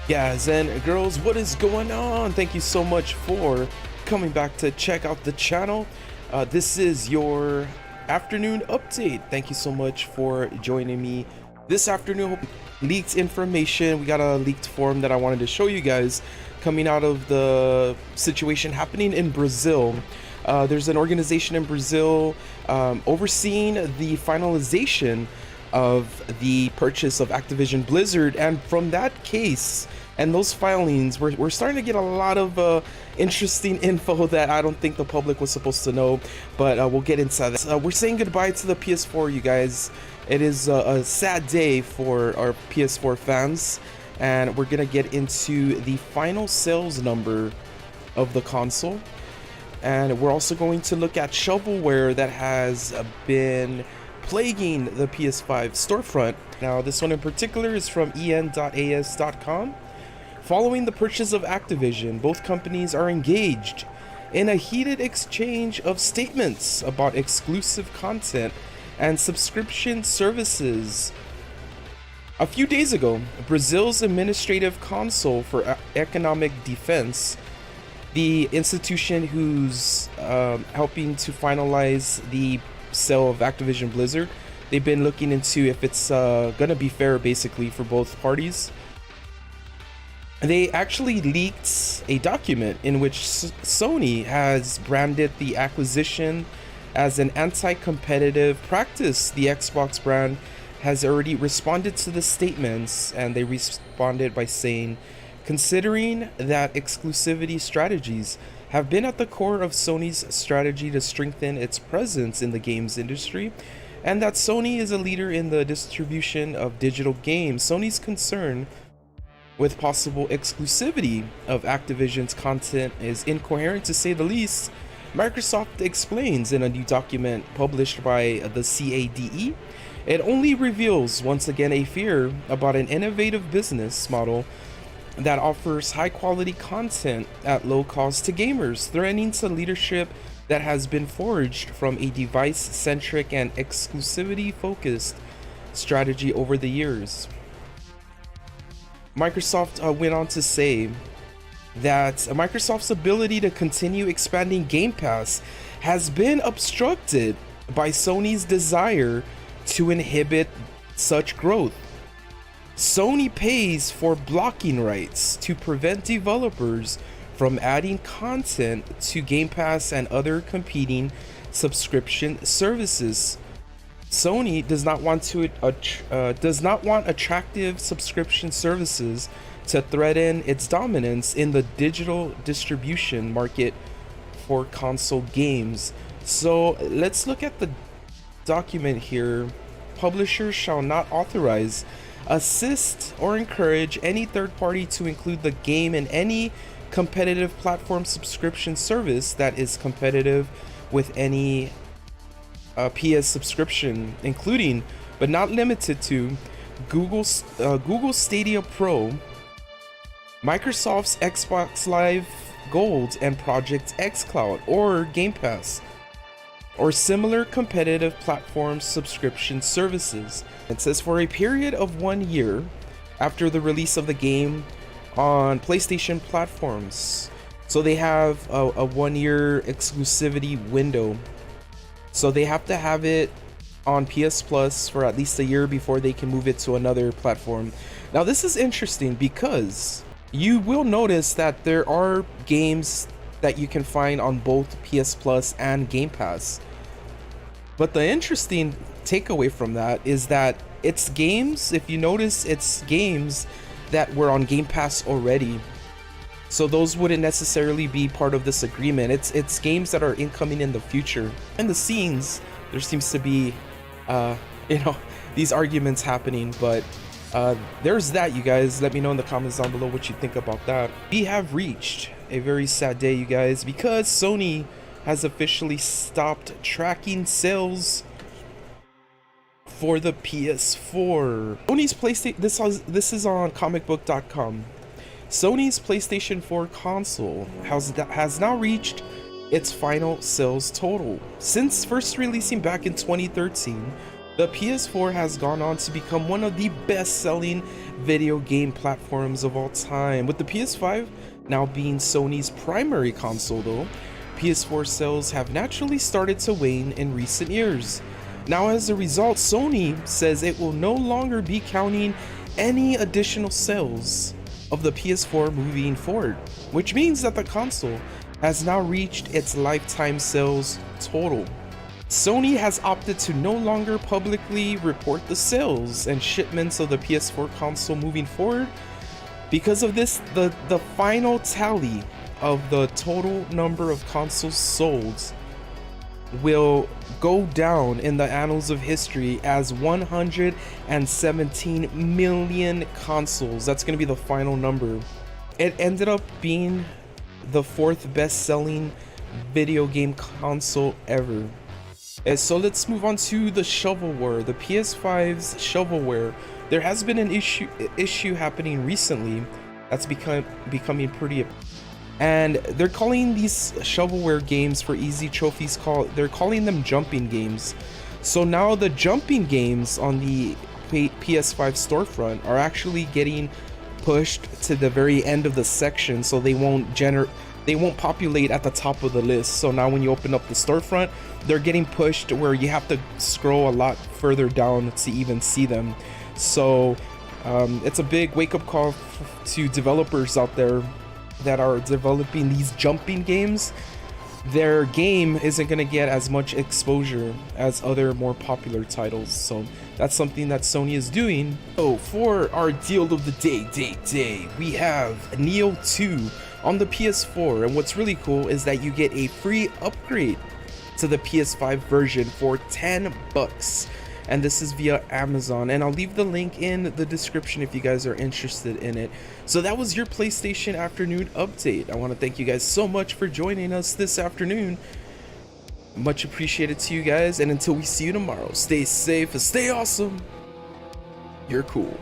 Guys and girls, what is going on? Thank you so much for coming back to check out the channel. This is your afternoon update. Thank you so much for joining me this afternoon. Leaked information. We got a leaked form that I wanted to show you guys coming out of the situation happening in Brazil. There's an organization in Brazil overseeing the finalization of the purchase of Activision Blizzard, and from that case and those filings we're starting to get a lot of interesting info that I don't think the public was supposed to know, but we'll get into that. We're saying goodbye to the PS4, you guys. It is a sad day for our PS4 fans, and we're gonna get into the final sales number of the console, and we're also going to look at shovelware that has been plaguing the PS5 storefront. Now, this one in particular is from en.as.com. Following the purchase of Activision, both companies are engaged in a heated exchange of statements about exclusive content and subscription services. A few days ago, Brazil's Administrative Council for Economic Defense, the institution who's helping to finalize the sale of Activision Blizzard, they've been looking into if it's gonna be fair basically for both parties. They actually leaked a document in which Sony has branded the acquisition as an anti-competitive practice. The Xbox brand has already responded to the statements, and they responded by saying, considering that exclusivity strategies have been at the core of Sony's strategy to strengthen its presence in the games industry, and that Sony is a leader in the distribution of digital games, Sony's concern with possible exclusivity of Activision's content is incoherent, to say the least. Microsoft explains in a new document published by the CADE, it only reveals once again a fear about an innovative business model that offers high-quality content at low cost to gamers, threatening to leadership that has been forged from a device-centric and exclusivity-focused strategy over the years. Microsoft went on to say that Microsoft's ability to continue expanding Game Pass has been obstructed by Sony's desire to inhibit such growth. Sony pays for blocking rights to prevent developers from adding content to Game Pass and other competing subscription services. Sony does not want attractive subscription services to threaten its dominance in the digital distribution market for console games. So let's look at the document here. Publishers shall not authorize, assist, or encourage any third party to include the game in any competitive platform subscription service that is competitive with any PS subscription, including but not limited to Google Stadia Pro, Microsoft's Xbox Live Gold and Project xCloud or Game Pass, or similar competitive platform subscription services. It says for a period of 1 year after the release of the game on PlayStation platforms. So they have a 1 year exclusivity window. So they have to have it on PS Plus for at least a year before they can move it to another platform. Now this is interesting because you will notice that there are games that you can find on both PS Plus and Game Pass. But the interesting takeaway from that is that it's games, if you notice, it's games that were on Game Pass already. So those wouldn't necessarily be part of this agreement. It's games that are incoming in the future. In the scenes, there seems to be, these arguments happening, but there's that, you guys. Let me know in the comments down below what you think about that. We have reached a very sad day, you guys, because Sony has officially stopped tracking sales for the PS4. Sony's PlayStation, this is on comicbook.com. Sony's PlayStation 4 console has now reached its final sales total. Since first releasing back in 2013, The PS4 has gone on to become one of the best-selling video game platforms of all time. With the PS5 now being Sony's primary console though, PS4 sales have naturally started to wane in recent years. Now as a result, Sony says it will no longer be counting any additional sales of the PS4 moving forward, which means that the console has now reached its lifetime sales total. Sony has opted to no longer publicly report the sales and shipments of the PS4 console moving forward. Because of this, the final tally of the total number of consoles sold will go down in the annals of history as 117 million consoles. That's going to be the final number. It ended up being the 4th best-selling video game console ever. And so let's move on to the shovelware, the PS5's shovelware. There has been an issue happening recently that's becoming pretty, and they're calling these shovelware games for easy trophies, they're calling them jumping games. So now the jumping games on the PS5 storefront are actually getting pushed to the very end of the section, so they won't populate at the top of the list. So now when you open up the storefront, they're getting pushed where you have to scroll a lot further down to even see them. So it's a big wake-up call to developers out there that are developing these jumping games. Their game isn't going to get as much exposure as other more popular titles, so that's something that Sony is doing. So for our deal of the day, we have Nioh 2 on the PS4, and what's really cool is that you get a free upgrade to the PS5 version for $10, and this is via Amazon, and I'll leave the link in the description if you guys are interested in it. So that was your PlayStation afternoon update. I want to thank you guys so much for joining us this afternoon. Much appreciated to you guys, and until we see you tomorrow, stay safe and stay awesome. You're cool.